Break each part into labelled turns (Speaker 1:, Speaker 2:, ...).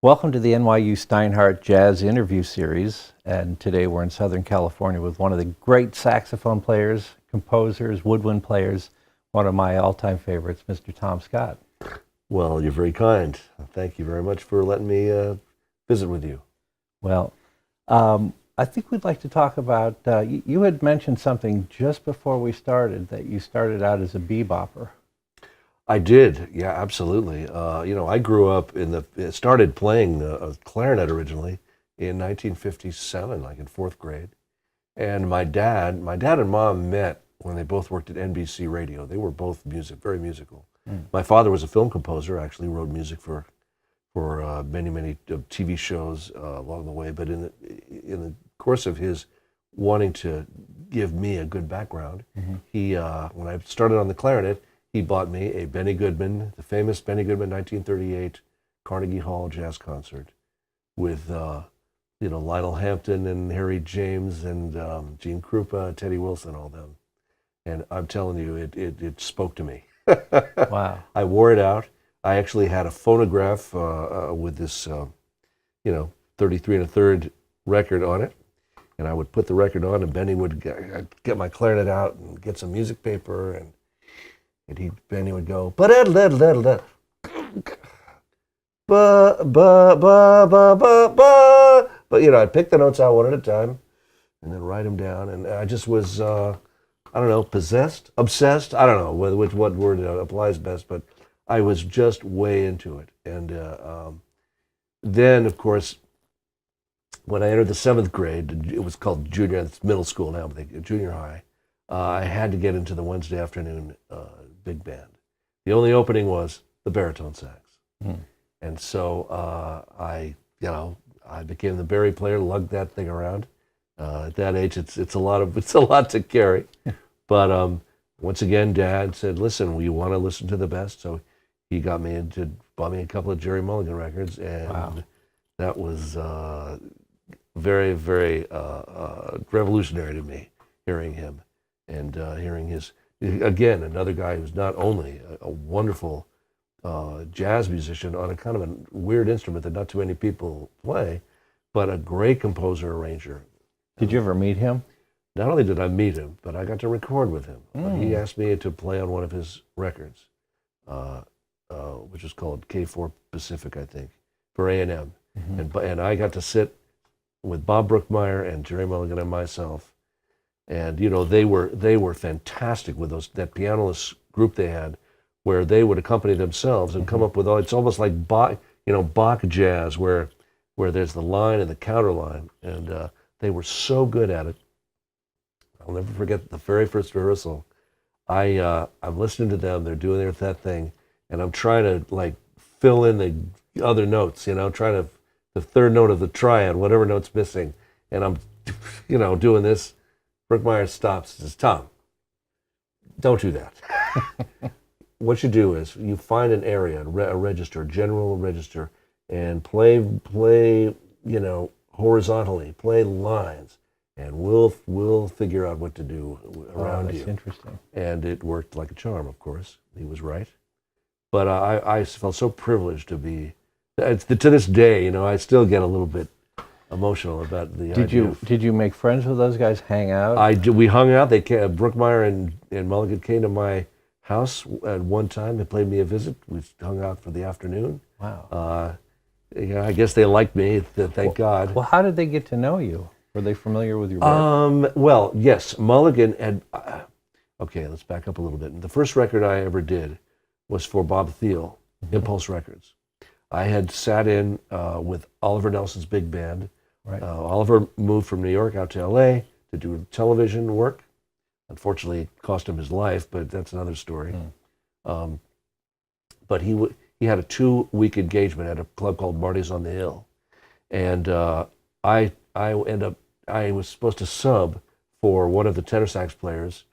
Speaker 1: Welcome to the NYU Steinhardt Jazz Interview Series, and today we're in Southern California with one of the great saxophone players, composers, woodwind players, one of my all-time favorites, Mr. Tom Scott.
Speaker 2: Well, you're very kind. Thank you very much for letting me visit with you.
Speaker 1: Well, I think we'd like to talk about, you had mentioned something just before we started, that you started out as a bebopper.
Speaker 2: I did, yeah, absolutely. I grew up started playing a clarinet originally in 1957, like in fourth grade. And my dad and mom met when they both worked at NBC Radio. They were both very musical. My father was a film composer, actually wrote music for many TV shows along the way. But in the course of his wanting to give me a good background, he when I started on the clarinet, he bought me a Benny Goodman, the famous Benny Goodman 1938 Carnegie Hall jazz concert with Lionel Hampton and Harry James and Gene Krupa, Teddy Wilson, all them. And I'm telling you, it spoke to me.
Speaker 1: Wow.
Speaker 2: I wore it out. I actually had a phonograph with this 33 1/3 record on it. And I would put the record on, and Benny would get my clarinet out and get some music paper, and Benny would go, but I'd pick the notes out one at a time and then write them down. And I just was, possessed, obsessed. I don't know what word applies best, but I was just way into it. And then, of course, when I entered the seventh grade, it was called junior, it's middle school now, but junior high, I had to get into the Wednesday afternoon big band. The only opening was the baritone sax. And so I became the bari player, lugged that thing around. At that age, it's a lot to carry. But once again, Dad said, "Listen, we want to listen to the best." So he bought me a couple of Jerry Mulligan records, and that was very, very revolutionary to me, hearing him and hearing his. Again, another guy who's not only a wonderful jazz musician on a kind of a weird instrument that not too many people play, but a great composer, arranger.
Speaker 1: Did you ever meet him?
Speaker 2: Not only did I meet him, but I got to record with him. He asked me to play on one of his records, which was called K4 Pacific, I think, for A&M. And I got to sit with Bob Brookmeyer and Jerry Mulligan and myself. And they were fantastic with that pianist group they had, where they would accompany themselves and come up with it's almost like Bach jazz, where there's the line and the counter line, and they were so good at it. I'll never forget the very first rehearsal. I'm listening to them; they're doing that thing, and I'm trying to fill in the other notes, trying to the third note of the triad, whatever note's missing, and I'm doing this. Brookmeyer stops and says, "Tom, don't do that." What you do is you find an area, a register, general register, and play, horizontally, play lines, and we'll figure out what to do around you.
Speaker 1: That's interesting.
Speaker 2: And it worked like a charm, of course. He was right. But I felt so privileged to be, to this day, I still get a little bit emotional about the idea.
Speaker 1: Did you make friends with those guys, hang out?
Speaker 2: We hung out. Brookmeyer and Mulligan came to my house at one time. They played me a visit. We hung out for the afternoon.
Speaker 1: Wow.
Speaker 2: I guess they liked me, thank God.
Speaker 1: Well, how did they get to know you? Were they familiar with your work?
Speaker 2: Well, yes. Mulligan had... okay, let's back up a little bit. The first record I ever did was for Bob Thiel, Impulse Records. I had sat in with Oliver Nelson's big band.
Speaker 1: Right.
Speaker 2: Oliver moved from New York out to L.A. to do television work. Unfortunately, it cost him his life, but that's another story. But he had a 2-week engagement at a club called Marty's on the Hill, and I was supposed to sub for one of the tenor sax players,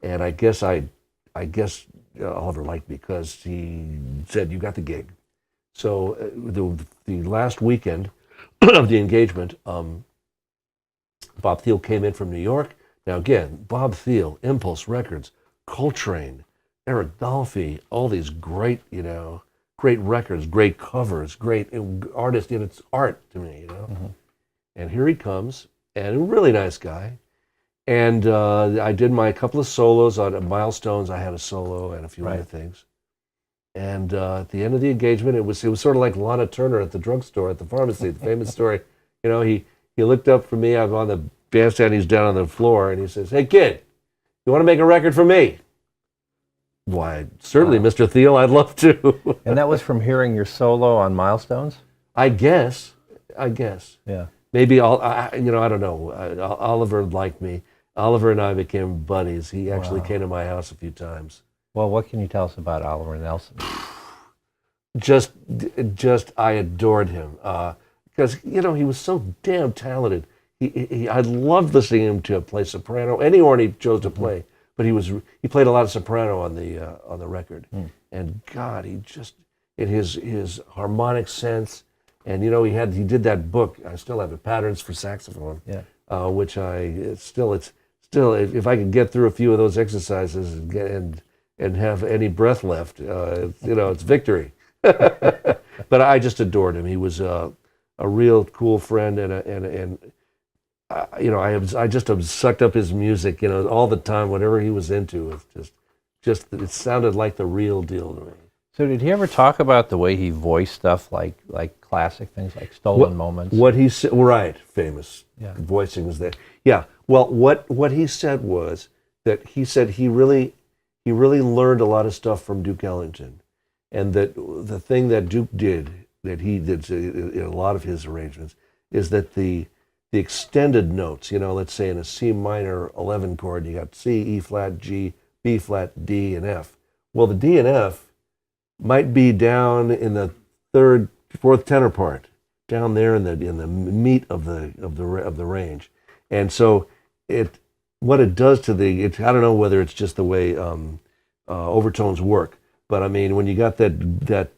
Speaker 2: and I guess Oliver liked me because he said, "You got the gig." So the last weekend of the engagement, Bob Thiel came in from New York. Now again, Bob Thiel, Impulse Records, Coltrane, Eric Dolphy, all these great, great records, great covers, great artist, and it's art to me, you know.
Speaker 1: Mm-hmm.
Speaker 2: And here he comes, and a really nice guy. And I did my couple of solos on Milestones. I had a solo and a few other things. And at the end of the engagement, it was sort of like Lana Turner at the drugstore, at the pharmacy, the famous story. You know, he looked up for me. I'm on the bandstand. He's down on the floor, and he says, "Hey, kid, you want to make a record for me?" Why, certainly,
Speaker 1: Wow.
Speaker 2: Mr. Thiel, I'd love to.
Speaker 1: And that was from hearing your solo on Milestones?
Speaker 2: I guess.
Speaker 1: Yeah.
Speaker 2: Maybe I don't know. Oliver liked me. Oliver and I became buddies. He actually came to my house a few times.
Speaker 1: Well, what can you tell us about Oliver Nelson?
Speaker 2: Just I adored him because he was so damn talented. I loved listening to him to play soprano, any horn he chose to play. But he played a lot of soprano on the record, and God, he just in his harmonic sense, and he did that book. I still have it, Patterns for Saxophone, which it's still if I could get through a few of those exercises and have any breath left, it's victory. But I just adored him. He was a real cool friend, and I just sucked up his music, all the time. Whatever he was into, it sounded like the real deal to me.
Speaker 1: So did he ever talk about the way he voiced stuff like classic things like Stolen Moments?
Speaker 2: What he said, right? Famous voicings there. Yeah. Well, what he said was that he really learned a lot of stuff from Duke Ellington, and that the thing that Duke did, that he did in a lot of his arrangements, is that the extended notes, let's say in a C minor 11 chord, you got C, E flat, G, B flat, D, and F. Well, the D and F might be down in the third, fourth tenor part, down there in the meat of the range, and so what it does to I don't know whether it's just the way overtones work, but I mean when you got that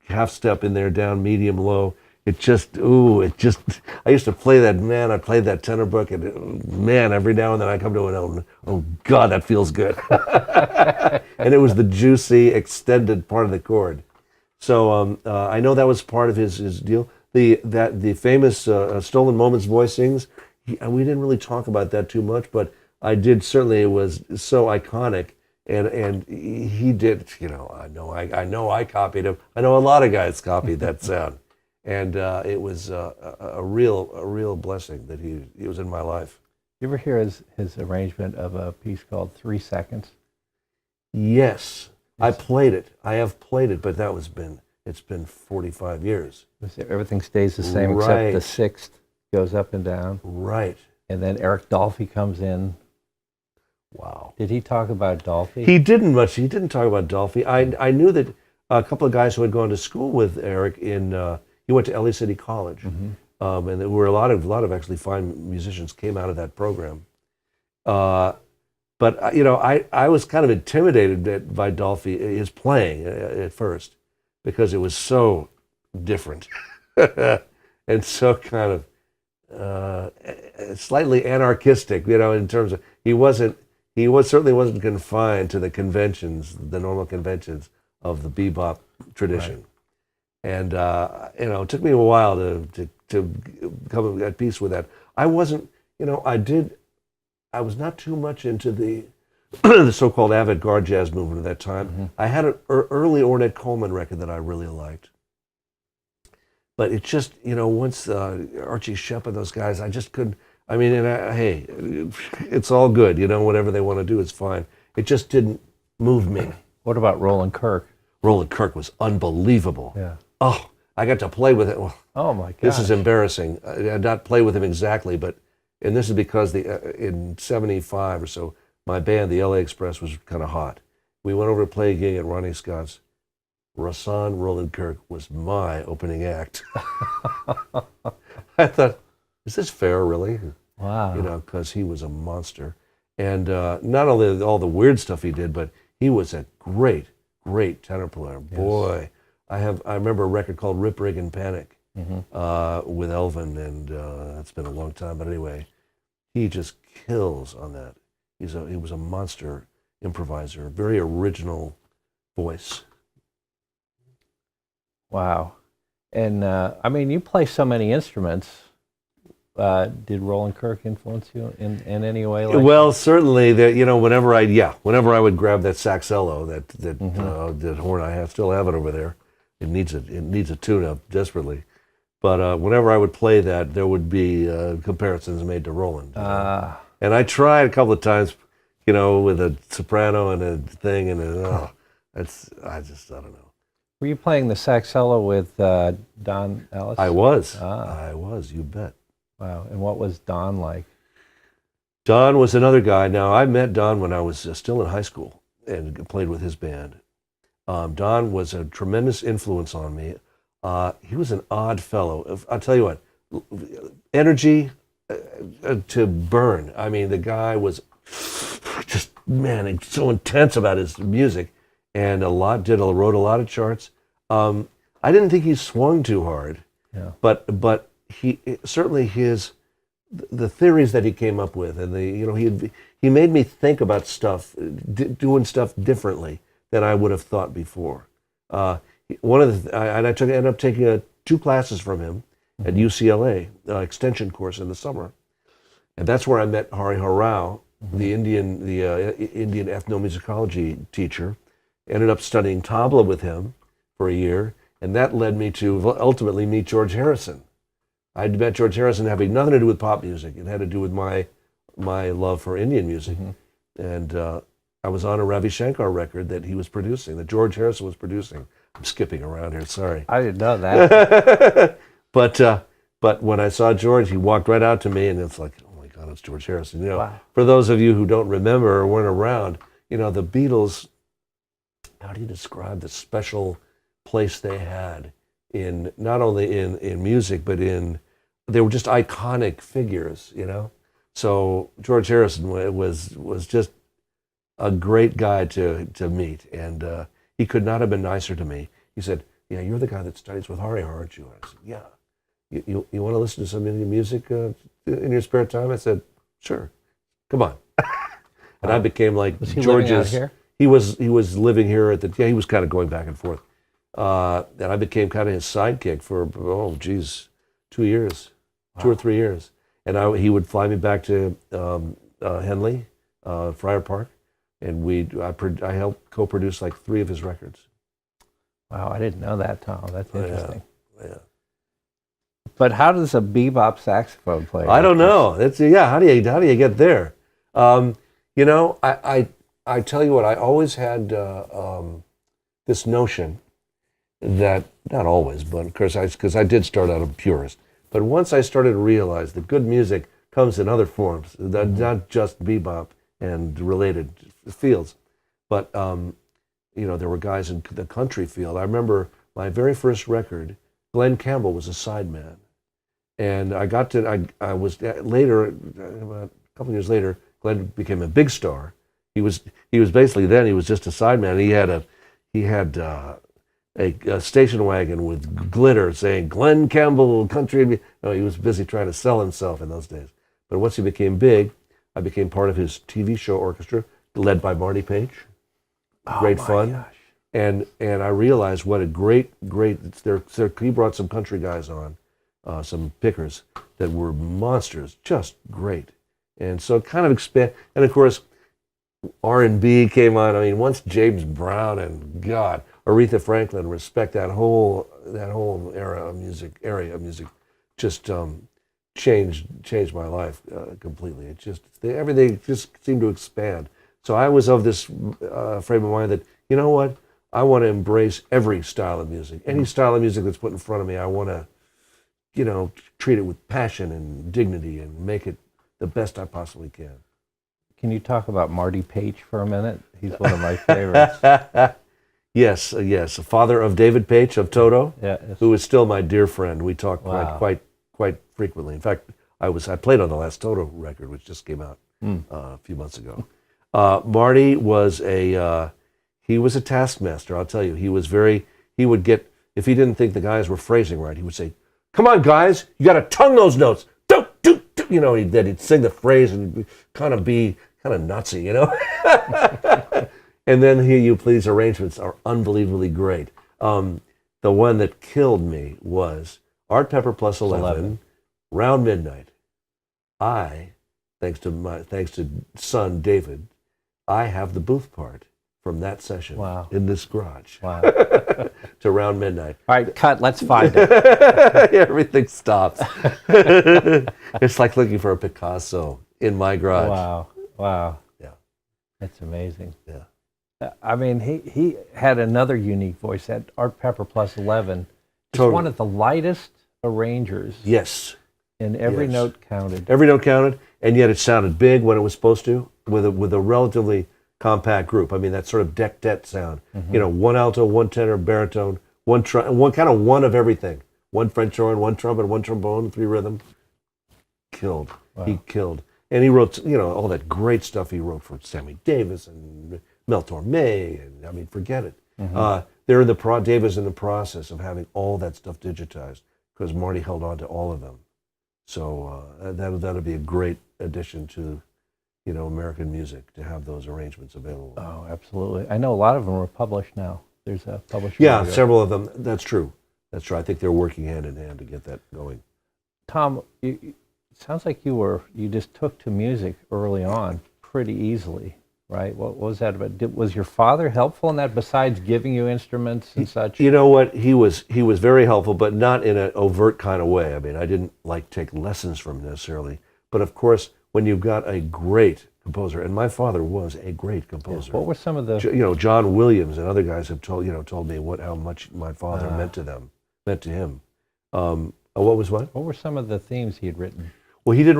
Speaker 2: half step in there down medium low. I used to play that, man, I played that tenor book, and man, every now and then I come to it, oh God, that feels good. And it was the juicy, extended part of the chord. So I know that was part of his deal. The famous Stolen Moments voicings, we didn't really talk about that too much, but I did, certainly. It was so iconic, and he did, I know I copied him. I know a lot of guys copied that sound. And it was a real blessing that he was in my life.
Speaker 1: You ever hear his arrangement of a piece called 3 Seconds?
Speaker 2: Yes, I played it. I have played it, but it's been 45 years.
Speaker 1: Everything stays the same except the sixth goes up and down.
Speaker 2: Right.
Speaker 1: And then Eric Dolphy comes in.
Speaker 2: Wow.
Speaker 1: Did he talk about Dolphy?
Speaker 2: He didn't much. He didn't talk about Dolphy. I knew that a couple of guys who had gone to school with Eric he went to LA City College, and there were a lot of actually fine musicians came out of that program. But I was kind of intimidated by Dolphy, his playing at first, because it was so different and so kind of slightly anarchistic, in terms of he certainly wasn't confined to the normal conventions of the bebop tradition. Right. And it took me a while to come at peace with that. I wasn't, I was not too much into the the so-called avant-garde jazz movement at that time. I had an early Ornette Coleman record that I really liked, but it just, once Archie Shepp and those guys, I just couldn't. I mean, hey, it's all good, whatever they want to do is fine. It just didn't move me.
Speaker 1: What about Roland Kirk?
Speaker 2: Roland Kirk was unbelievable.
Speaker 1: Yeah.
Speaker 2: Oh, I got to play with it.
Speaker 1: Oh my God!
Speaker 2: This is embarrassing. I did not play with him exactly, and this is because in '75 or so, my band, the LA Express, was kind of hot. We went over to play a gig at Ronnie Scott's. Rahsaan Roland Kirk was my opening act. I thought, is this fair, really?
Speaker 1: Wow.
Speaker 2: Because he was a monster, and not only all the weird stuff he did, but he was a great tenor player. Yes. Boy. I remember a record called Rip, Rig, and Panic with Elvin, and it's been a long time. But anyway, he just kills on that. He was a monster improviser, very original voice.
Speaker 1: Wow. And I mean, you play so many instruments. Did Roland Kirk influence you in any way? Like
Speaker 2: Well, certainly that, whenever I would grab that saxello, that horn, still have it over there. It needs a tune-up desperately. But whenever I would play that, there would be comparisons made to Roland. And I tried a couple of times, with a soprano and a thing, and I don't know.
Speaker 1: Were you playing the saxello with Don Ellis?
Speaker 2: I was.
Speaker 1: Ah.
Speaker 2: I was, you bet.
Speaker 1: Wow. And what was Don like?
Speaker 2: Don was another guy. Now, I met Don when I was still in high school and played with his band. Don was a tremendous influence on me. He was an odd fellow. I'll tell you what, energy to burn. I mean, the guy was just, man, so intense about his music, and wrote a lot of charts. I didn't think he swung too hard,
Speaker 1: Yeah.
Speaker 2: but he certainly the theories that he came up with, and he made me think about stuff, doing stuff differently than I would have thought before. I ended up taking 2 classes from him at UCLA, extension course in the summer, and that's where I met Hari Rao, the Indian ethnomusicology teacher. Ended up studying tabla with him for a year, and that led me to ultimately meet George Harrison. I'd met George Harrison having nothing to do with pop music. It had to do with my love for Indian music, and I was on a Ravi Shankar record that he was producing, that George Harrison was producing. I'm skipping around here, sorry.
Speaker 1: I didn't know that.
Speaker 2: But when I saw George, he walked right out to me, and it's like, oh my God, it's George Harrison.
Speaker 1: Wow.
Speaker 2: For those of you who don't remember or weren't around, the Beatles, how do you describe the special place they had in not only in music, but they were just iconic figures, So George Harrison was just a great guy to meet, and he could not have been nicer to me. He said, "Yeah, you're the guy that studies with Hari, aren't you?" I said, "Yeah." You want to listen to some Indian music in your spare time? I said, "Sure, come on." And I became like
Speaker 1: Was he
Speaker 2: George's.
Speaker 1: living out here?
Speaker 2: He was living here he was kind of going back and forth, and I became kind of his sidekick for 2 years, 2 or 3 years, and he would fly me back to Henley, Friar Park, and I helped co-produce like 3 of his records.
Speaker 1: Wow, I didn't know that, Tom. That's interesting.
Speaker 2: Yeah.
Speaker 1: But how does a bebop saxophone player?
Speaker 2: I don't know. How do you get there? I tell you what, I always had this notion that, not always, but of course, because I did start out a purist, but once I started to realize that good music comes in other forms, that not just bebop and related fields, but there were guys in the country field. I remember my very first record, Glenn Campbell was a sideman, and I was later, about a couple of years later, Glenn became a big star. He was basically then he was just a sideman. He had a station wagon with glitter saying Glenn Campbell Country. No, he was busy trying to sell himself in those days. But once he became big, I became part of his TV show orchestra, led by Marty Page. Great fun.
Speaker 1: Gosh.
Speaker 2: And I realized what a great he brought some country guys on, some pickers that were monsters, just great. And so it kind of expanded. And of course, R&B came on. I mean, once James Brown and God, Aretha Franklin, respect that whole area of music, just changed my life completely. Everything just seemed to expand. So I was of this frame of mind that, you know what, I want to embrace every style of music. Any style of music that's put in front of me, I want to, treat it with passion and dignity and make it the best I possibly can.
Speaker 1: Can you talk about Marty Page for a minute? He's one of my favorites.
Speaker 2: Yes, father of David Page of Toto,
Speaker 1: Yeah,
Speaker 2: who is still my dear friend. We talk
Speaker 1: Wow.
Speaker 2: quite frequently. In fact, I played on the last Toto record, which just came out a few months ago. Marty was he was a taskmaster. I'll tell you, he would get, if he didn't think the guys were phrasing right, he would say, "Come on, guys, you got to tongue those notes." He'd sing the phrase and kind of be nutsy, And then Here You Please arrangements are unbelievably great. The the one that killed me was Art Pepper plus 11, Round Midnight. Thanks to son David, I have the booth part from that session in this garage.
Speaker 1: Wow.
Speaker 2: To Round Midnight.
Speaker 1: All right, cut. Let's find it.
Speaker 2: Everything stops. It's like looking for a Picasso in my garage.
Speaker 1: Wow. Wow.
Speaker 2: Yeah.
Speaker 1: That's amazing.
Speaker 2: Yeah.
Speaker 1: I mean, he had another unique voice, that Art Pepper plus 11. It's
Speaker 2: Totally.
Speaker 1: one of the lightest arrangers.
Speaker 2: Yes.
Speaker 1: And every note counted.
Speaker 2: Every note counted, and yet it sounded big when it was supposed to, with a relatively compact group. I mean, that sort of deck sound. You know, one alto, one tenor, baritone, one kind of one of everything. One French horn, one trumpet, one trombone, 3 rhythm. Killed. Wow. He killed. And he wrote, you know, all that great stuff he wrote for Sammy Davis and Mel Torme, and I mean, forget it. Davis in the process of having all that stuff digitized because Marty held on to all of them. So that'll be a great addition to, you know, American music, to have those arrangements available.
Speaker 1: Oh, absolutely. I know a lot of them are published now. There's a publisher.
Speaker 2: Yeah, several of them. That's true. That's true. I think they're working hand in hand to get that going.
Speaker 1: Tom, it sounds like you just took to music early on pretty easily, right? What was that about? Was your father helpful in that, besides giving you instruments and such?
Speaker 2: You know what? He was very helpful, but not in an overt kind of way. I mean, I didn't take lessons from him necessarily. But of course, when you've got a great composer, and my father was a great composer.
Speaker 1: What were some of the?
Speaker 2: You know, John Williams and other guys have told me how much my father meant to him. What was what?
Speaker 1: What were some of the themes he had written?
Speaker 2: Well, he didn't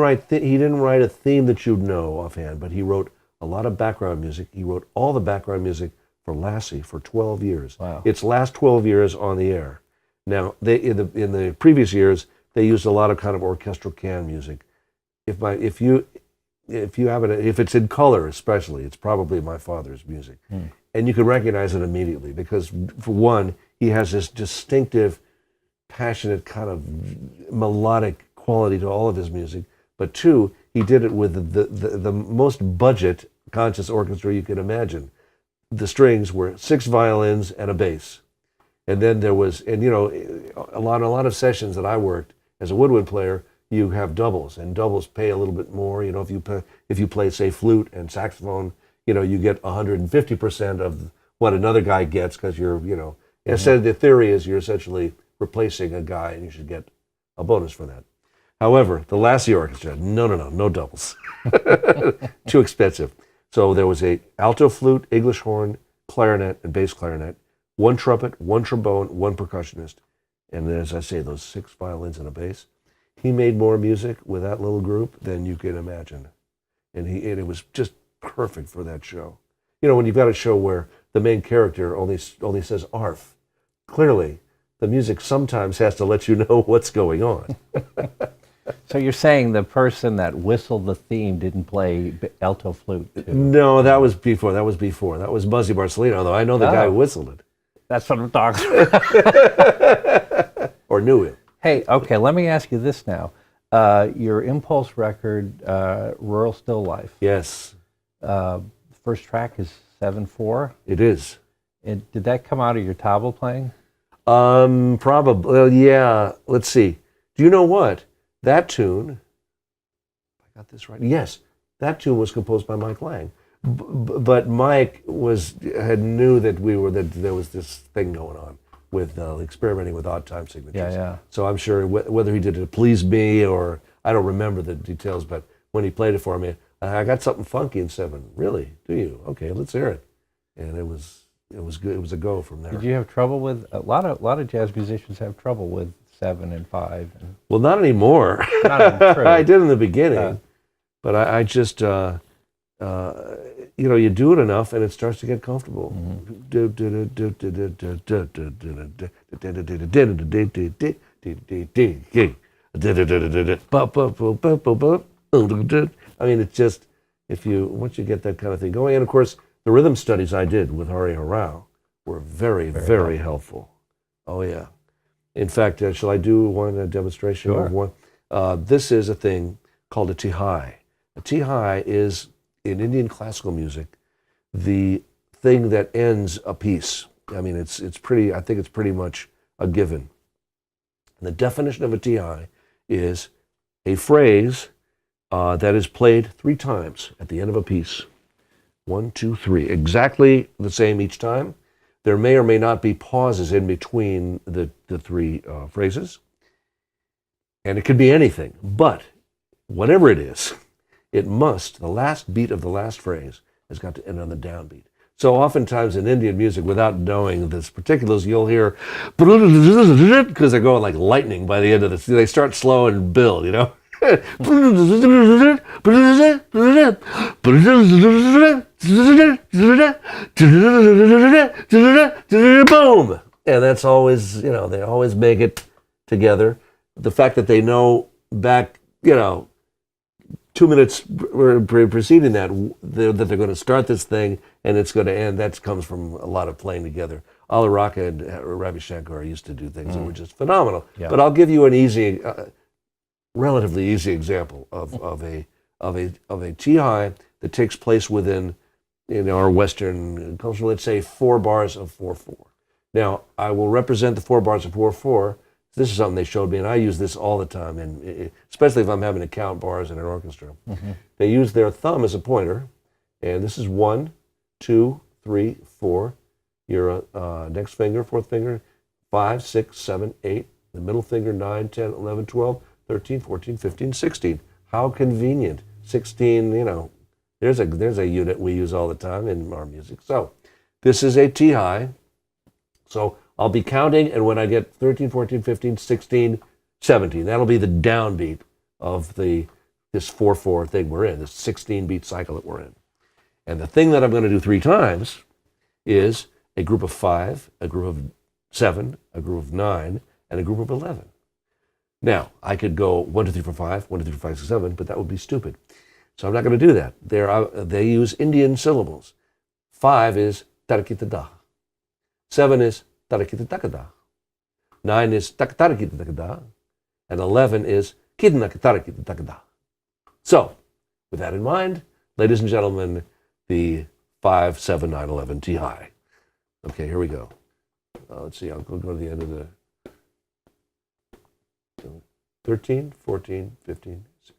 Speaker 2: write a theme that you'd know offhand, but he wrote a lot of background music. He wrote all the background music for Lassie for 12 years.
Speaker 1: Wow.
Speaker 2: Its last 12 years on the air. Now, in the previous years, they used a lot of kind of orchestral can music. If it's in color especially, it's probably my father's music. And you can recognize it immediately because, for one, he has this distinctive, passionate kind of melodic quality to all of his music. But two, he did it with the most budget conscious orchestra you can imagine. The strings were 6 violins and a bass. And then there was, and you know, a lot of sessions that I worked as a woodwind player, you have doubles, and doubles pay a little bit more. You know, if you play, say, flute and saxophone, you know, you get 150% of what another guy gets because you're, you know, instead the theory is you're essentially replacing a guy and you should get a bonus for that. However, the Lassie Orchestra, no doubles. Too expensive. So there was a alto flute, English horn, clarinet, and bass clarinet, 1 trumpet, 1 trombone, 1 percussionist, and then, as I say, those 6 violins and a bass. He made more music with that little group than you can imagine. And it was just perfect for that show. You know, when you've got a show where the main character only says ARF, clearly the music sometimes has to let you know what's going on.
Speaker 1: So you're saying the person that whistled the theme didn't play alto flute too?
Speaker 2: No, that was before. That was Buzzy Barcelino, although I know the guy who whistled it.
Speaker 1: That's what I'm talking about.
Speaker 2: Or knew him.
Speaker 1: Hey, okay, let me ask you this now. Your Impulse record, Rural Still Life.
Speaker 2: Yes.
Speaker 1: The first track is 7/4.
Speaker 2: It is.
Speaker 1: Did that come out of your tabla playing?
Speaker 2: Probably. Well, yeah. Let's see. Do you know what? That tune, I got this right. Yes, that tune was composed by Mike Lang. But Mike knew that there was this thing going on with experimenting with odd time signatures.
Speaker 1: Yeah.
Speaker 2: So I'm sure whether he did it to please me or I don't remember the details, but when he played it for me, I got something funky in 7. Really? Do you? Okay, let's hear it. And it was good. It was a go from there.
Speaker 1: Did you have trouble with a lot of jazz musicians have trouble with 7 and 5?
Speaker 2: Well, not anymore. I did in the beginning, but I just you know, you do it enough and it starts to get comfortable. I mean, it's just, once you get that kind of thing going, and of course, the rhythm studies I did with Hari Harao were very, very helpful. Oh, yeah. In fact, shall I do one demonstration of one? This is a thing called a tihai. A tihai is, in Indian classical music, the thing that ends a piece. I mean, it's pretty. I think it's pretty much a given. And the definition of a TI is a phrase that is played 3 times at the end of a piece. 1, 2, 3. Exactly the same each time. There may or may not be pauses in between the 3 phrases. And it could be anything. But whatever it is, it must, the last beat of the last phrase has got to end on the downbeat. So oftentimes in Indian music, without knowing this particulars, you'll hear because they're going like lightning by the end of this. They start slow and build, you know. Boom! And that's always, you know, they always make it together. The fact that they know back, you know, 2 minutes preceding that they're going to start this thing and it's going to end, that comes from a lot of playing together. Ala Raka and Ravi Shankar used to do things that were just phenomenal. Yeah. But I'll give you an easy, relatively easy example of a TI that takes place within, in our Western culture, let's say 4 bars of 4/4. Now, I will represent the 4 bars of 4/4. This is something they showed me, and I use this all the time, and especially if I'm having to count bars in an orchestra. Mm-hmm. They use their thumb as a pointer, and this is 1, 2, 3, 4. Your next finger, 4th finger, 5, 6, 7, 8. The middle finger, 9, 10, 11, 12, 13, 14, 15, 16. How convenient. 16, you know, there's a unit we use all the time in our music. So this is a TI. So I'll be counting, and when I get 13, 14, 15, 16, 17, that'll be the downbeat of this 4/4 thing we're in, this 16-beat cycle that we're in. And the thing that I'm going to do 3 times is a group of 5, a group of 7, a group of 9, and a group of 11. Now, I could go 1, 2, 3, 4, 5, 1, 2, 3, 4, 5, 6, 7, but that would be stupid. So I'm not going to do that. They use Indian syllables. 5 is tarakita-da. 7 is tarakita-takada. 9 is takatarakita-takada. And 11 is kidnakatarakita-takada. So, with that in mind, ladies and gentlemen, the 5, 7, 9, 11 TI. Okay, here we go. Let's see, I'll go to the end of the 13, 14, 15, 16.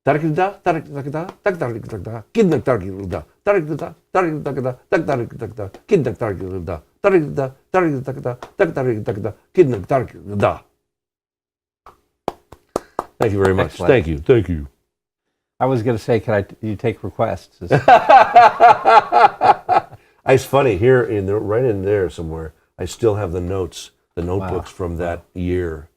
Speaker 2: Tarakita, tarakita, tarakita, kidnak tarakita, tarakita, tarakita, tarakita, kidnak tarakita, tarakita, tarakita, tarakita, kidnak tarakita. Thank you very much.
Speaker 1: Excellent.
Speaker 2: Thank you.
Speaker 1: I was going to say, you take requests?
Speaker 2: It's funny, here right in there somewhere, I still have the notes, the notebooks from that year.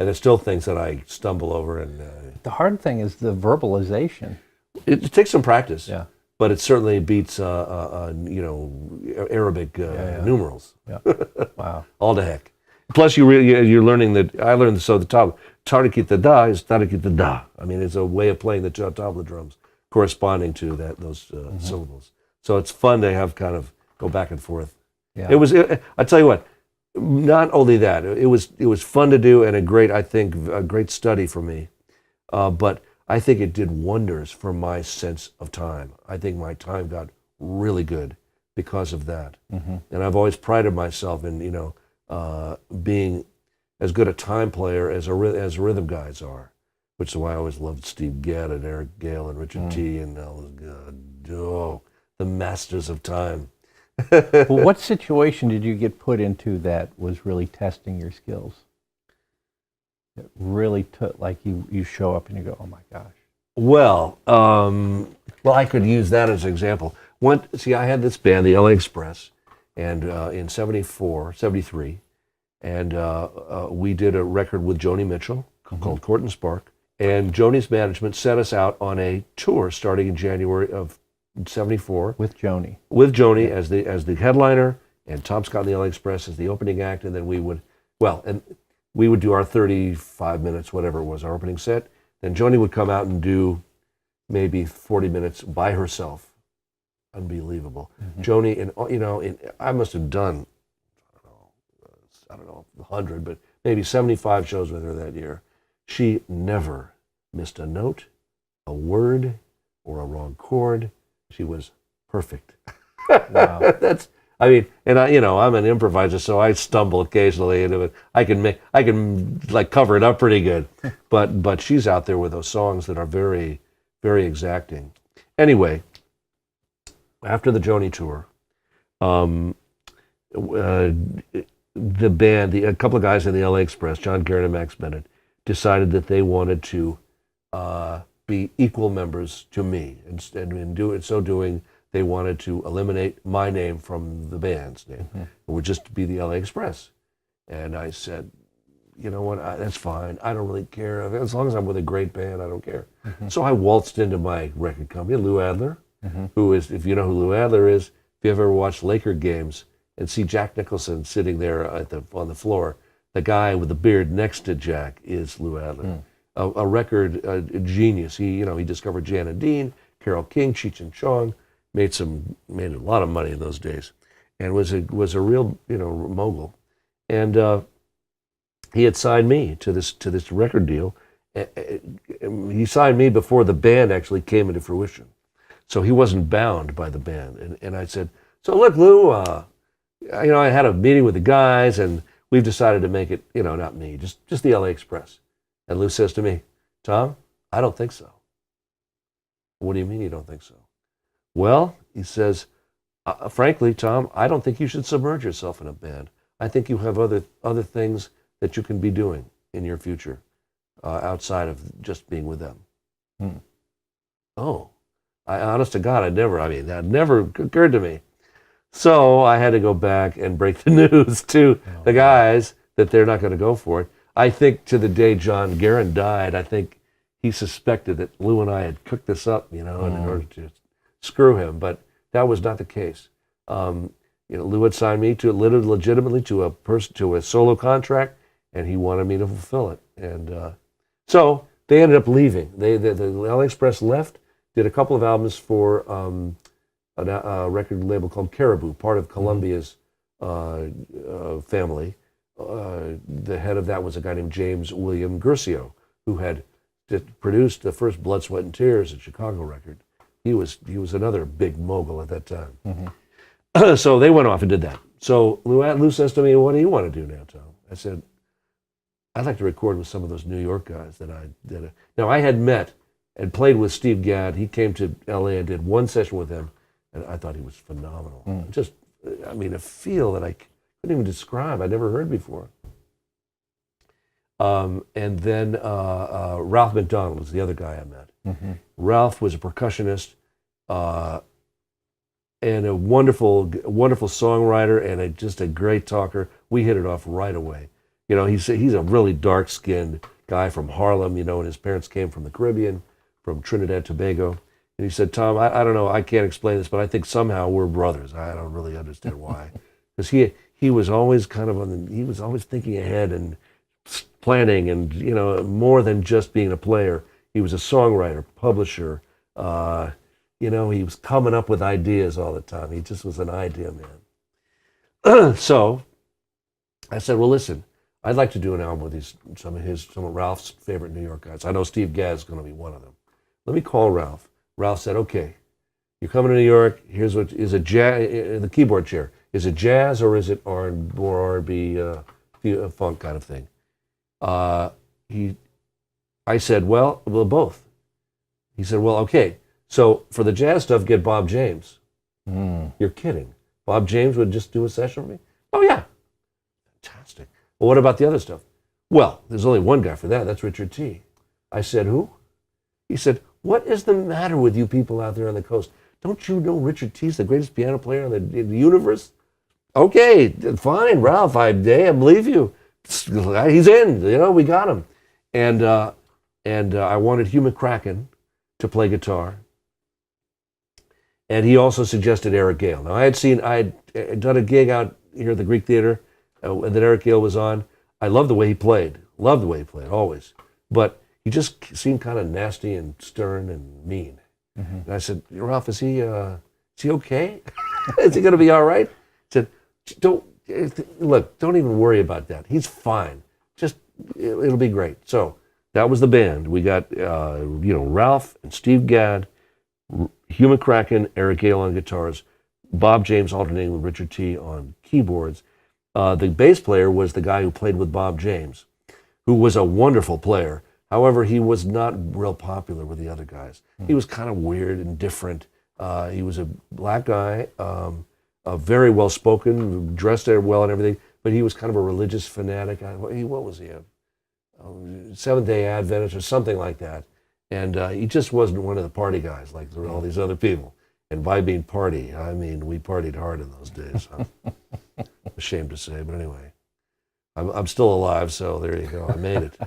Speaker 2: And there's still things that I stumble over. And
Speaker 1: the hard thing is the verbalization.
Speaker 2: It takes some practice.
Speaker 1: Yeah.
Speaker 2: But it certainly beats, Arabic numerals.
Speaker 1: Yeah. Wow.
Speaker 2: All the heck. Plus, you're learning that. I learned this at the top. Tarikita da is tarikita da. I mean, it's a way of playing the tabla drums corresponding to those syllables. So it's fun to have kind of go back and forth. Yeah. I tell you what. Not only that, it was fun to do and a great study for me. But I think it did wonders for my sense of time. I think my time got really good because of that. Mm-hmm. And I've always prided myself in being as good a time player as rhythm guys are, which is why I always loved Steve Gadd and Gayle and Richard T. and the masters of time.
Speaker 1: Well, what situation did you get put into that was really testing your skills? It really took, like you show up and you go, oh my gosh.
Speaker 2: Well, I could use that as an example. I had this band, the LA Express, and in 73, and we did a record with Joni Mitchell called Court and Spark, and Joni's management set us out on a tour starting in January of 74
Speaker 1: with Joni
Speaker 2: as the headliner, and Tom Scott and the LA Express as the opening act, and then we would do our 35 minutes, whatever it was, our opening set. Then Joni would come out and do maybe 40 minutes by herself. Unbelievable. Mm-hmm. Joni, I must have done, I don't know, 100, but maybe 75 shows with her that year. She never missed a note, a word, or a wrong chord. She was perfect.
Speaker 1: Wow.
Speaker 2: I mean, and I'm an improviser, so I stumble occasionally into it. I can like cover it up pretty good, but she's out there with those songs that are very, very exacting. Anyway, after the Joni tour, the band, a couple of guys in the LA Express, John Garrett and Max Bennett, decided that they wanted to be equal members to me, and in so doing, they wanted to eliminate my name from the band's name. It would just be the LA Express. And I said, you know what, that's fine. I don't really care. As long as I'm with a great band, I don't care. So I waltzed into my record company, Lou Adler, who is, if you know who Lou Adler is, if you ever watched Laker games and see Jack Nicholson sitting there on the floor, the guy with the beard next to Jack is Lou Adler. A record genius. He discovered Jan and Dean, Carole King, Cheech and Chong, made a lot of money in those days, and was a real mogul. And he had signed me to this record deal. He signed me before the band actually came into fruition, so he wasn't bound by the band. And I said, so look, Lou, I had a meeting with the guys, and we've decided to make it, not me, just the LA Express. And Lou says to me, Tom, I don't think so. What do you mean you don't think so? Well, he says, frankly, Tom, I don't think you should submerge yourself in a band. I think you have other things that you can be doing in your future outside of just being with them. Oh, honest to God, that never occurred to me. So I had to go back and break the news to the guys that they're not going to go for it. I think to the day John Guerin died, I think he suspected that Lou and I had cooked this up, in order to screw him. But that was not the case. Lou had signed me to legitimately to a solo contract, and he wanted me to fulfill it. And so they ended up leaving. The LA Express left, did a couple of albums for a record label called Caribou, part of Columbia's family. The head of that was a guy named James William Guercio, who had produced the first Blood, Sweat, and Tears at Chicago record. He was another big mogul at that time. So they went off and did that. So Lou says to me, what do you want to do now, Tom? I said, I'd like to record with some of those New York guys that I did. Now, I had met and played with Steve Gadd. He came to LA and did one session with him, and I thought he was phenomenal. Just, a feel that I couldn't even describe. I'd never heard before. And then Ralph McDonald was the other guy I met. Ralph was a percussionist and a wonderful, wonderful songwriter and just a great talker. We hit it off right away. He's a really dark-skinned guy from Harlem, and his parents came from the Caribbean, from Trinidad, Tobago. And he said, Tom, I don't know, I can't explain this, but I think somehow we're brothers. I don't really understand why. Because he was always he was always thinking ahead and planning and, more than just being a player. He was a songwriter, publisher. He was coming up with ideas all the time. He just was an idea man. So I said, well, listen, I'd like to do an album with some of Ralph's favorite New York guys. I know Steve Gadd is going to be one of them. Let me call Ralph. Ralph said, okay, you're coming to New York. Here's what is a jazz, the keyboard chair. Is it jazz or is it more R&B, funk kind of thing? I said, well, both. He said, well, okay. So for the jazz stuff, get Bob James. You're kidding. Bob James would just do a session for me? Oh, yeah. Fantastic. Well, what about the other stuff? Well, there's only one guy for that. That's Richard T. I said, who? He said, what is the matter with you people out there on the coast? Don't you know Richard T's the greatest piano player in the universe? Okay, fine, Ralph, I believe you. He's in, we got him. And I wanted Hugh McCracken to play guitar. And he also suggested Eric Gayle. Now, I had done a gig out here at the Greek Theater that Eric Gayle was on. I loved the way he played. Always. But he just seemed kind of nasty and stern and mean. And I said, Ralph, is he okay? Is he going to be all right? He said, don't even worry about that. He's fine. It'll be great. So that was the band. We got, Ralph and Steve Gadd, Hugh McCracken, Eric Gayle on guitars. Bob James alternating with Richard T. on keyboards. The bass player was the guy who played with Bob James, who was a wonderful player. However, he was not real popular with the other guys. He was kind of weird and different. He was a black guy, very well-spoken, dressed well and everything, but he was kind of a religious fanatic. What was he? Seventh Day Adventist or something like that. And he just wasn't one of the party guys like all these other people. And by being party, I mean we partied hard in those days. I'm ashamed to say, but anyway. I'm still alive, so there you go. I made it.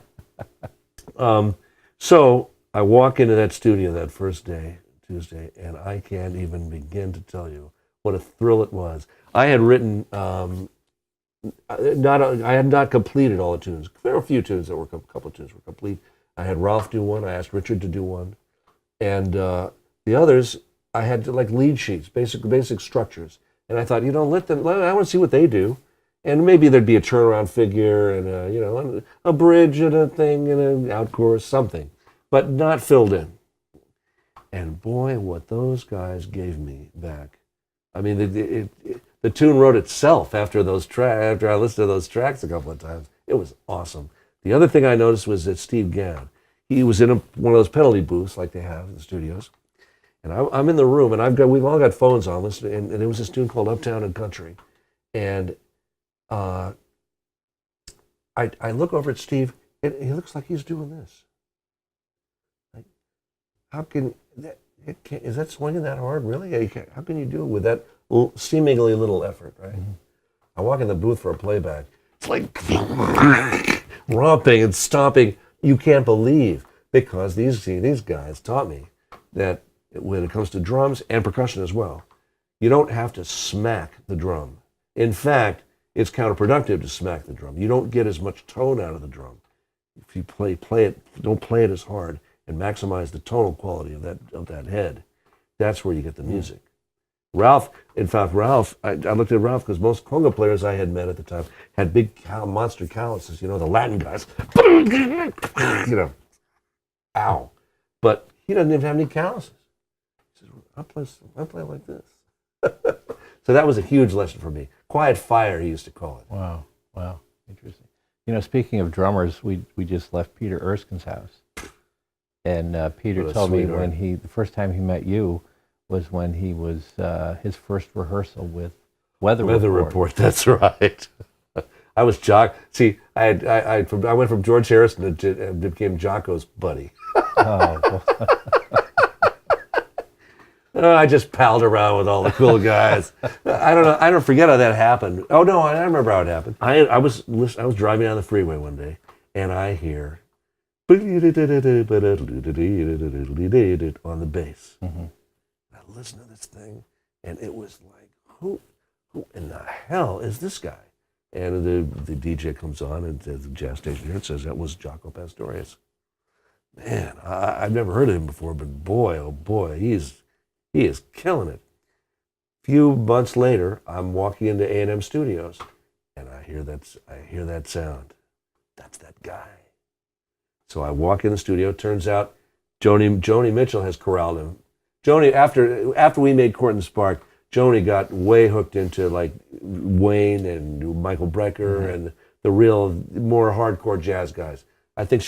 Speaker 2: So I walk into that studio that first day, Tuesday, and I can't even begin to tell you what a thrill it was. I had written, I had not completed all the tunes. There were a few tunes that were, a couple of tunes were complete. I had Ralph do one. I asked Richard to do one, and the others I had to, like lead sheets, basic structures. And I thought, let them. I want to see what they do. And maybe there'd be a turnaround figure and a bridge and a thing and an out chorus, something, but not filled in. And boy, what those guys gave me back! I mean, the tune wrote itself after I listened to those tracks a couple of times. It was awesome. The other thing I noticed was that Steve Gadd, he was in one of those penalty booths like they have in the studios, and I'm in the room and we've all got phones on listening, and there was this tune called Uptown and Country, and I look over at Steve, and he looks like he's doing this. Like, how can that? Is that swinging that hard? Really? How can you do it with that seemingly little effort? Right? Mm-hmm. I walk in the booth for a playback. It's like romping and stomping. You can't believe, because these guys taught me that when it comes to drums and percussion as well, you don't have to smack the drum. In fact, it's counterproductive to smack the drum. You don't get as much tone out of the drum. If you don't play it as hard and maximize the tonal quality of that head. That's where you get the music. Ralph, I looked at Ralph because most conga players I had met at the time had big monster calluses, the Latin guys. Ow. But he doesn't even have any calluses. He says, I play like this. So that was a huge lesson for me. Quiet fire, he used to call it.
Speaker 1: Wow. Interesting. Speaking of drummers, we just left Peter Erskine's house. And Peter told me the first time he met you was when he was his first rehearsal with Weather Report.
Speaker 2: That's right. I was See, I went from George Harrison and became Jocko's buddy.
Speaker 1: Oh.
Speaker 2: I just palled around with all the cool guys. I don't know. I don't forget how that happened. Oh no, I remember how it happened. I was driving down the freeway one day, and I hear on the bass. Mm-hmm. I listened to this thing, and it was like, who in the hell is this guy? And the DJ comes on and says, the jazz station here, and says that was Jaco Pastorius. Man, I've never heard of him before, but boy, oh boy, he is killing it. A few months later, I'm walking into A&M Studios, and I hear that sound. That's that guy. So I walk in the studio. Turns out Joni Mitchell has corralled him. Joni, after we made Court and Spark, Joni got way hooked into like Wayne and Michael Brecker and the real more hardcore jazz guys. I think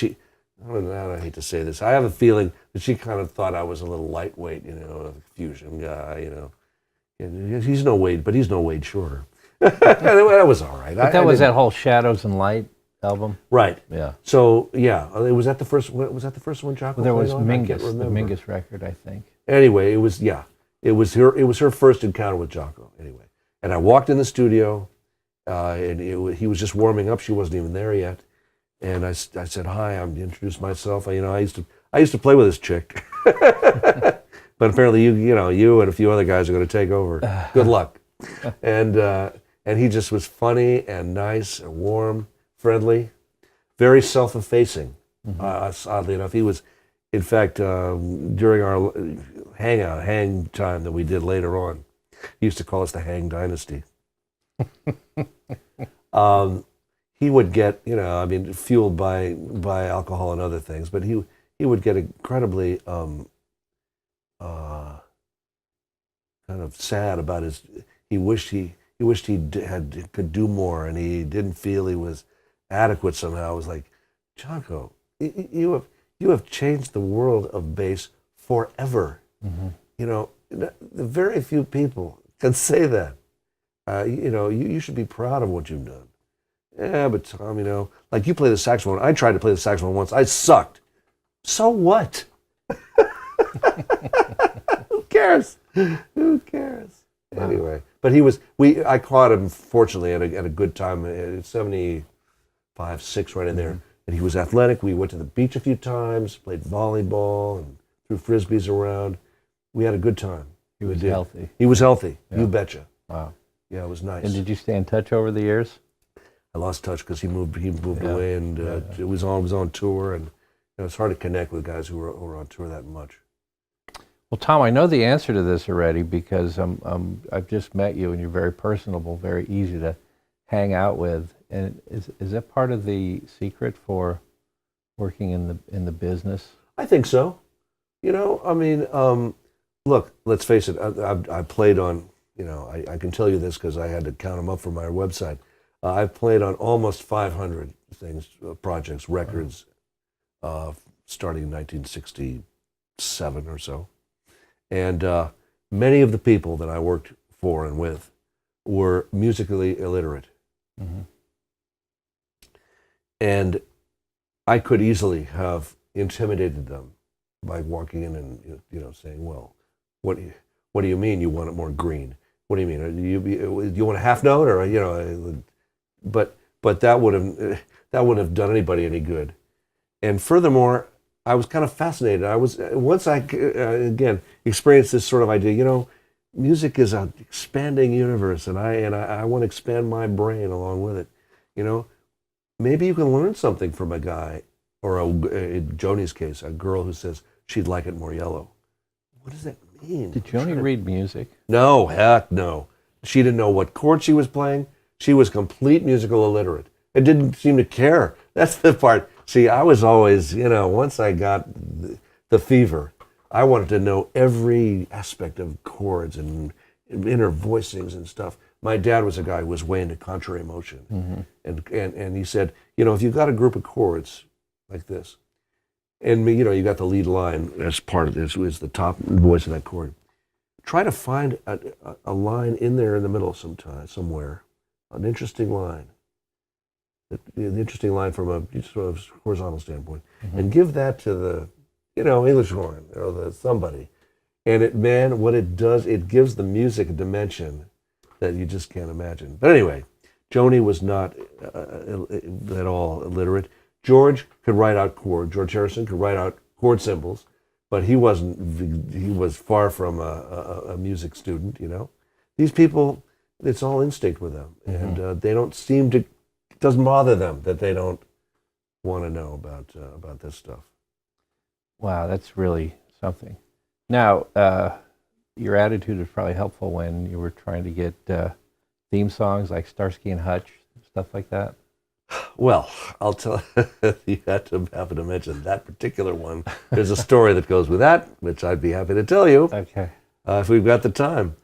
Speaker 2: I hate to say this. I have a feeling that she kind of thought I was a little lightweight, a fusion guy, And he's no Wade, but he's no Wade Shorter. That was all right.
Speaker 1: But that whole Shadows and Light album,
Speaker 2: right?
Speaker 1: Yeah.
Speaker 2: So was that the first one? Jaco?
Speaker 1: Well, there was Mingus, the Mingus record, I think.
Speaker 2: Anyway, it was her first encounter with Jaco. Anyway, and I walked in the studio, and he was just warming up. She wasn't even there yet. And I said, hi, I'm introduced myself. I used to play with this chick. But apparently you and a few other guys are going to take over. Good luck. And he just was funny and nice and warm, friendly, very self-effacing. Oddly enough, he was, in fact, during our hang time that we did later on, he used to call us the Hang Dynasty. He would get, fueled by alcohol and other things, but he would get incredibly kind kind of sad about his. He wished he could do more, and he didn't feel he was adequate somehow. It was like, Jonko, you have changed the world of bass forever.
Speaker 1: Mm-hmm.
Speaker 2: You know, the very few people can say that. You know, you should be proud of what you've done. Yeah, but Tom, you know, like you play the saxophone. I tried to play the saxophone once. I sucked. So what? Who cares? Who cares?
Speaker 1: Wow.
Speaker 2: Anyway, but I caught him fortunately at a good time at 75, 6 right in there. And he was athletic. We went to the beach a few times, played volleyball and threw frisbees around. We had a good time.
Speaker 1: He was healthy.
Speaker 2: He was healthy.
Speaker 1: Yeah.
Speaker 2: You betcha.
Speaker 1: Wow.
Speaker 2: Yeah, it was nice.
Speaker 1: And did you stay in touch over the years?
Speaker 2: I lost touch because he moved
Speaker 1: Yeah.
Speaker 2: away, and it was on tour, and it's hard to connect with guys who are on tour that much.
Speaker 1: Well, Tom, I know the answer to this already because I've just met you, and you're very personable, very easy to hang out with. And is that part of the secret for working in the business?
Speaker 2: I think so. You know, I mean, look, let's face it. I played on. You know, I can tell you this because I had to count them up for my website. I've played on almost 500 things, projects, records, starting in 1967 or so. And many of the people that I worked for and with were musically illiterate.
Speaker 1: Mm-hmm.
Speaker 2: And I could easily have intimidated them by walking in and, you know, saying, well, what do you mean you want it more green? What do you mean? Do you want a half note, or, you know? But that wouldn't have done anybody any good. And furthermore, I was kind of fascinated. Once I again experienced this sort of idea. You know, music is an expanding universe, and I want to expand my brain along with it. You know, maybe you can learn something from a guy, or in Joni's case, a girl who says she'd like it more yellow. What does that mean?
Speaker 1: Did Joni read music?
Speaker 2: No, heck no. She didn't know what chord she was playing. She was complete musical illiterate. It didn't seem to care. That's the part. See, I was always, you know, once I got the fever, I wanted to know every aspect of chords and inner voicings and stuff. My dad was a guy who was way into contrary motion. Mm-hmm. And he said, you know, if you've got a group of chords like this, and, you know, you got the lead line as part of this, is the top voice of that chord. Try to find a line in there in the middle somewhere, an interesting line. An interesting line from a sort of horizontal standpoint, mm-hmm. and give that to the, you know, English horn or somebody. And what it does, it gives the music a dimension that you just can't imagine. But anyway, Joni was not at all illiterate. George could write out chords. George Harrison could write out chord symbols, but he wasn't. He was far from a music student. You know, these people, it's all instinct with them, mm-hmm. and they don't seem to. It doesn't bother them that they don't want to know about this stuff.
Speaker 1: Wow, that's really something. Now, your attitude was probably helpful when you were trying to get theme songs like Starsky and Hutch, stuff like that.
Speaker 2: Well, I'll tell you had to happen to mention that particular one. There's a story that goes with that, which I'd be happy to tell you.
Speaker 1: Okay.
Speaker 2: If we've got the time.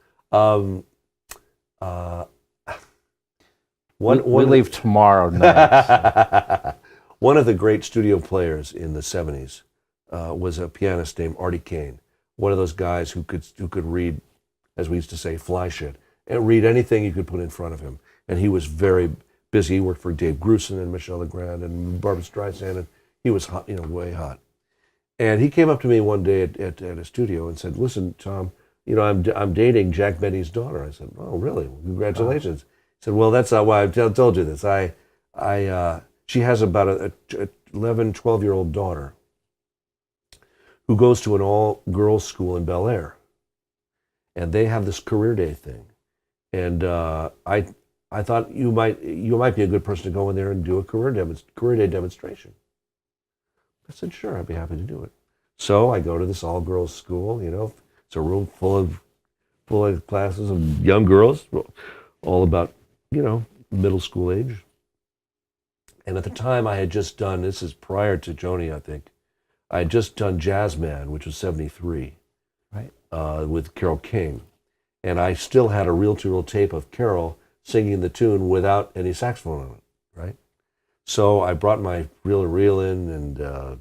Speaker 1: We leave tomorrow night.
Speaker 2: One of the great studio players in the 70s was a pianist named Artie Kane. One of those guys who could read, as we used to say, fly shit, and read anything you could put in front of him. And he was very busy. He worked for Dave Grusin and Michel Legrand and Barbra Streisand, and he was hot, you know, way hot. And he came up to me one day at a studio and said, "Listen, Tom, you know, I'm dating Jack Benny's daughter." I said, "Oh, really? Well, congratulations." He said, "Well, that's why I told you this. She has about a 11, 12-year-old daughter who goes to an all-girls school in Bel Air, and they have this career day thing. And I thought you might be a good person to go in there and do a career day demonstration." I said, "Sure, I'd be happy to do it." So I go to this all-girls school. You know, it's a room full of classes of young girls, all about, you know, middle school age. And at the time, I had just done, this is prior to Joni, I think, I had just done Jazz Man, which was 73,
Speaker 1: right,
Speaker 2: with Carole King. And I still had a reel-to-reel tape of Carol singing the tune without any saxophone on it, right? So I brought my reel-to-reel in and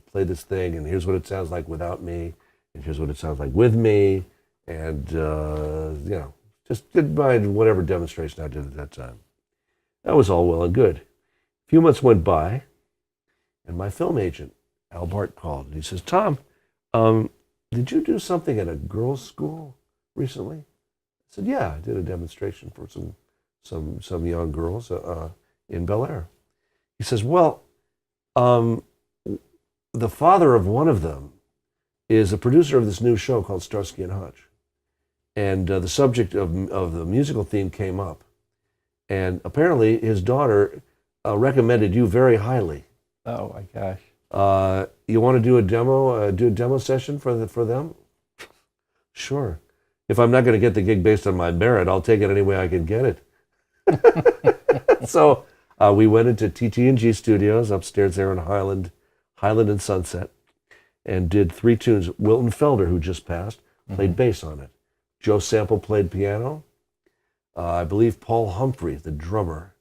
Speaker 2: played this thing, and here's what it sounds like without me, and here's what it sounds like with me, and just did my whatever demonstration I did at that time. That was all well and good. A few months went by, and my film agent, Al Bart, called, and he says, Tom, did you do something at a girls' school recently? I said, yeah, I did a demonstration for some young girls in Bel Air. He says, well, the father of one of them is a producer of this new show called Starsky and Hutch. And the subject of the musical theme came up. And apparently his daughter recommended you very highly.
Speaker 1: Oh my gosh.
Speaker 2: You want to do a demo session for them? Sure. If I'm not going to get the gig based on my merit, I'll take it any way I can get it. So we went into TT&G Studios upstairs there in Highland and Sunset, and did 3 tunes. Wilton Felder, who just passed, played bass on it. Joe Sample played piano. I believe Paul Humphrey, the drummer,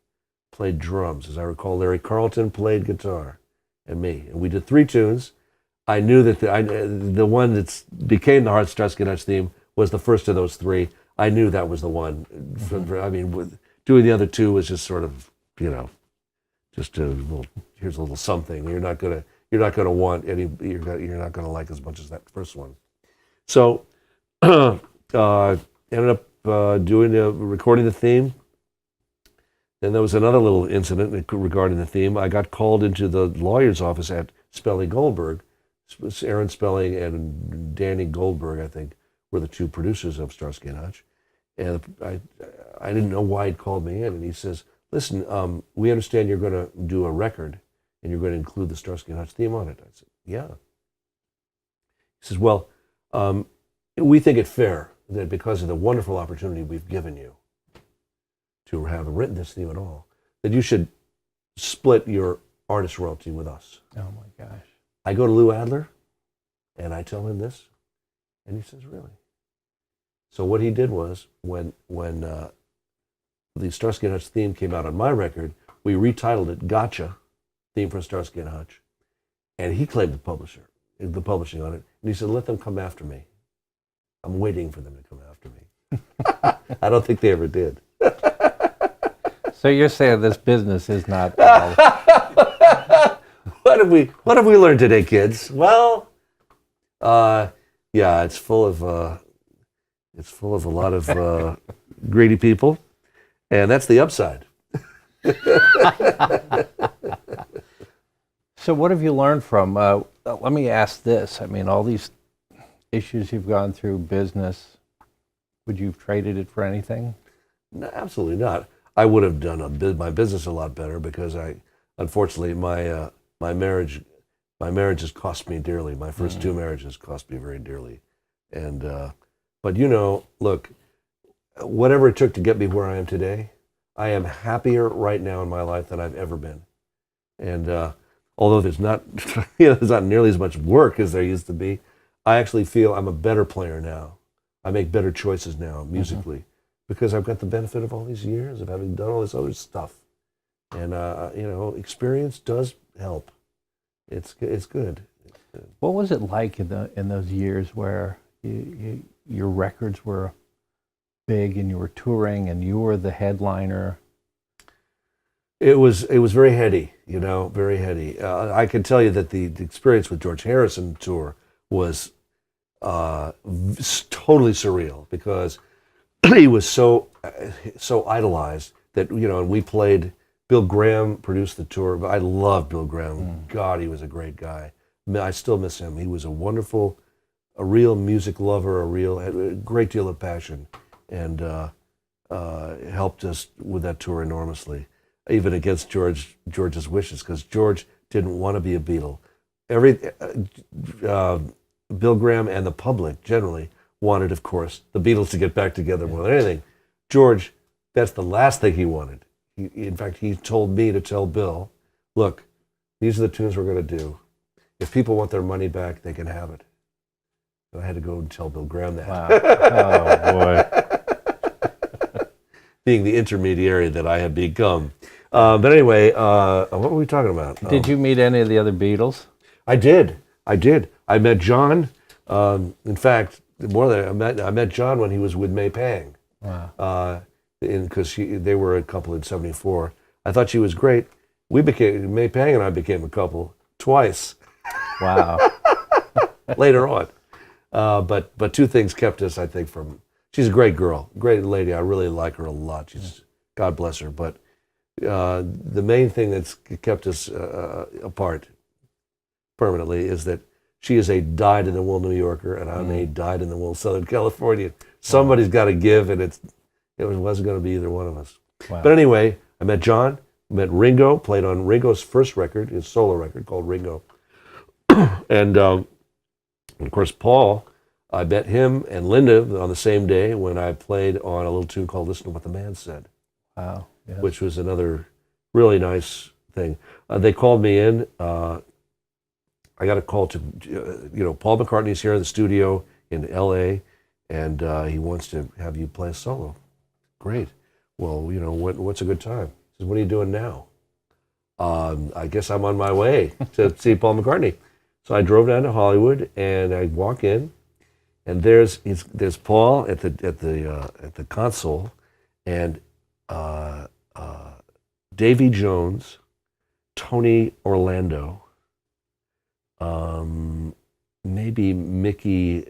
Speaker 2: played drums. As I recall, Larry Carlton played guitar, and me. And we did 3 tunes. I knew that the one that became the Hart Starsky and Hutch theme was the first of those 3. I knew that was the one. I mean, doing the other 2 was just sort of, just here's a little something. You're not gonna want any. You're not gonna like as much as that first one. So ended up recording the theme. Then there was another little incident regarding the theme. I got called into the lawyer's office at Spelling Goldberg. Aaron Spelling and Danny Goldberg, I think, were the 2 producers of Starsky and Hutch. And I didn't know why he'd called me in. And he says, listen, we understand you're going to do a record and you're going to include the Starsky and Hutch theme on it. I said, yeah. He says, well, we think it fair that because of the wonderful opportunity we've given you to have written this theme at all, that you should split your artist royalty with us.
Speaker 1: Oh my gosh.
Speaker 2: I go to Lou Adler and I tell him this, and he says, really? So what he did was, when the Starsky and Hutch theme came out on my record, we retitled it Gotcha, theme for Starsky and Hutch. And he claimed the publishing on it. And he said, let them come after me. I'm waiting for them to come after me. I don't think they ever did.
Speaker 1: So you're saying this business is not
Speaker 2: What have we learned today, kids? Well, yeah, it's full of a lot of greedy people, and that's the upside.
Speaker 1: So what have you learned from, let me ask this, I mean, all these issues you've gone through, business, would you have traded it for anything?
Speaker 2: No, absolutely not. I would have done my business a lot better because unfortunately, my marriage has cost me dearly. My first 2 marriages cost me very dearly. And, but look, whatever it took to get me where I am today, I am happier right now in my life than I've ever been. And although there's not nearly as much work as there used to be, I actually feel I'm a better player now. I make better choices now musically because I've got the benefit of all these years of having done all this other stuff. And, experience does help. It's good.
Speaker 1: What was it like in those years where your records were big and you were touring and you were the headliner?
Speaker 2: It was very heady, very heady. I can tell you that the experience with George Harrison tour was totally surreal because he was so idolized that and we played. Bill Graham produced the tour. I love Bill Graham. God, he was a great guy. I still miss him. He was a real music lover, had a great deal of passion, and helped us with that tour enormously, even against George's wishes, because George didn't want to be a Beatle. Bill Graham and the public generally wanted, of course, the Beatles to get back together more than anything. George, that's the last thing he wanted. In fact, he told me to tell Bill, look, these are the tunes we're going to do. If people want their money back, they can have it. And I had to go and tell Bill Graham that.
Speaker 1: Wow. Oh, boy.
Speaker 2: being the intermediary that I have become. But anyway, what were we talking about?
Speaker 1: Did you meet any of the other Beatles?
Speaker 2: I did. I met John. In fact, more than I met John when he was with May Pang.
Speaker 1: Wow.
Speaker 2: Because they were a couple in '74. I thought she was great. May Pang and I became a couple twice.
Speaker 1: Wow.
Speaker 2: Later on. But two things kept us, I think, from. She's a great girl, great lady. I really like her a lot. God bless her. But the main thing that's kept us apart permanently is that she is a dyed-in-the-wool New Yorker, and I'm a dyed-in-the-wool Southern Californian. Somebody's got to give, and it wasn't going to be either one of us.
Speaker 1: Wow.
Speaker 2: But anyway, I met John, met Ringo, played on Ringo's first record, his solo record called Ringo. And of course, Paul, I met him and Linda on the same day when I played on a little tune called Listen to What the Man Said.
Speaker 1: Wow. Yes.
Speaker 2: Which was another really nice thing. They called me in. I got a call to, Paul McCartney's here in the studio in L.A., and he wants to have you play a solo. Great. Well, what's a good time? He says, what are you doing now? I guess I'm on my way to see Paul McCartney. So I drove down to Hollywood, and I walk in, and there's Paul at the console, and Davy Jones, Tony Orlando, maybe Mickey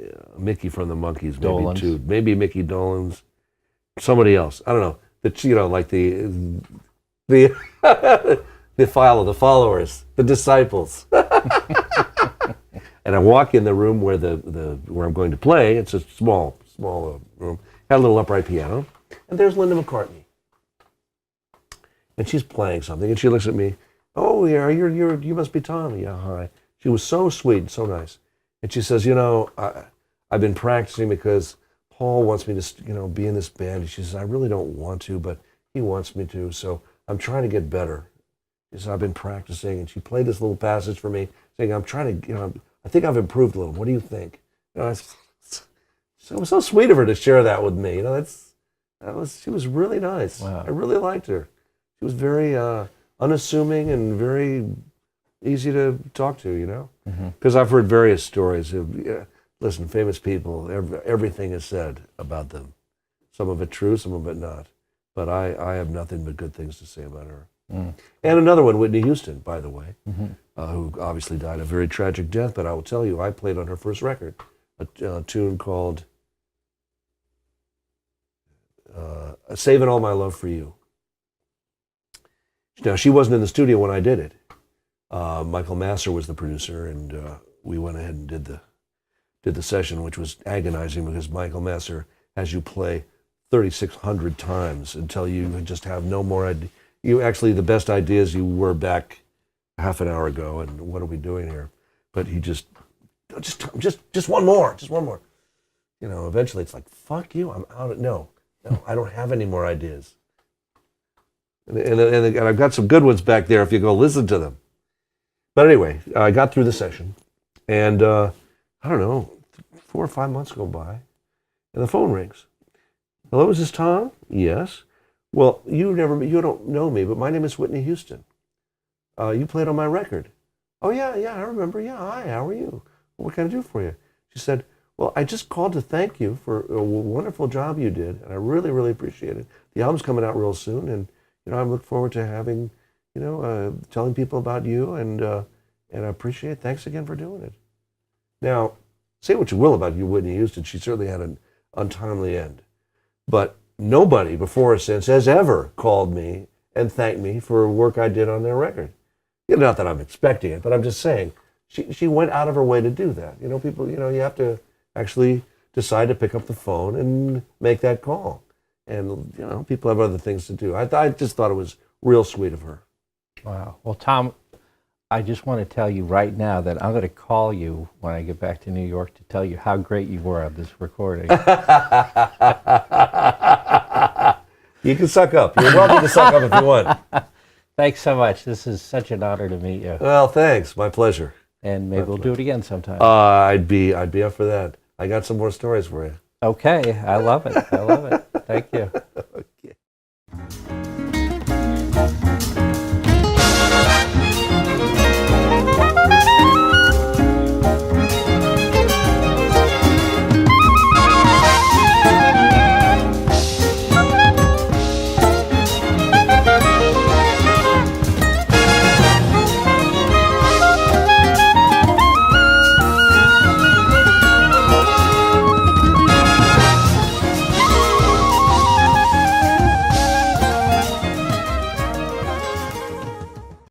Speaker 2: from the Monkees, maybe too, maybe Mickey Dolenz, somebody else. I don't know. Like the the file of the followers, the disciples. And I walk in the room where where I'm going to play. It's a small room. Had a little upright piano, and there's Linda McCartney. And she's playing something, and she looks at me. Oh, yeah, you must be Tom. Yeah, hi. She was so sweet and so nice. And she says, I've been practicing because Paul wants me to, be in this band. And she says, I really don't want to, but he wants me to, so I'm trying to get better. She says, I've been practicing, and she played this little passage for me, saying, I'm trying to, I think I've improved a little. What do you think? It was so sweet of her to share that with me. She was really nice.
Speaker 1: Wow. I
Speaker 2: really liked her. She was very unassuming and very easy to talk to, Because I've heard various stories of, listen, famous people, everything is said about them. Some of it true, some of it not. But I have nothing but good things to say about her. Mm. And another one, Whitney Houston, by the way, who obviously died a very tragic death, but I will tell you, I played on her first record, a tune called Saving All My Love for You. Now, she wasn't in the studio when I did it. Michael Masser was the producer, and we went ahead and did the session, which was agonizing because Michael Masser has you play 3,600 times until you just have no more idea. The best ideas you were back half an hour ago, and what are we doing here? But he just one more. Eventually it's like, fuck you, I'm out. No, I don't have any more ideas. And I've got some good ones back there if you go listen to them. But anyway, I got through the session, and I don't know, 4 or 5 months go by, and the phone rings. Hello, is this Tom? Yes. Well, you don't know me, but my name is Whitney Houston. You played on my record. Oh, yeah, I remember. Yeah, hi, how are you? What can I do for you? She said, well, I just called to thank you for a wonderful job you did, and I really, really appreciate it. The album's coming out real soon, and I look forward to having, telling people about you, and I appreciate it. Thanks again for doing it. Now, say what you will about you, Whitney Houston. She certainly had an untimely end. But nobody before or since has ever called me and thanked me for work I did on their record. Not that I'm expecting it, but I'm just saying, she went out of her way to do that. People, you have to actually decide to pick up the phone and make that call. And, people have other things to do. I just thought it was real sweet of her.
Speaker 1: Wow. Well, Tom, I just want to tell you right now that I'm going to call you when I get back to New York to tell you how great you were on this recording.
Speaker 2: You can suck up. You're welcome to suck up if you want.
Speaker 1: Thanks so much. This is such an honor to meet you.
Speaker 2: Well, thanks. My pleasure.
Speaker 1: And maybe we'll do it again sometime.
Speaker 2: I'd be up for that. I got some more stories for you.
Speaker 1: Okay. I love it. Thank you.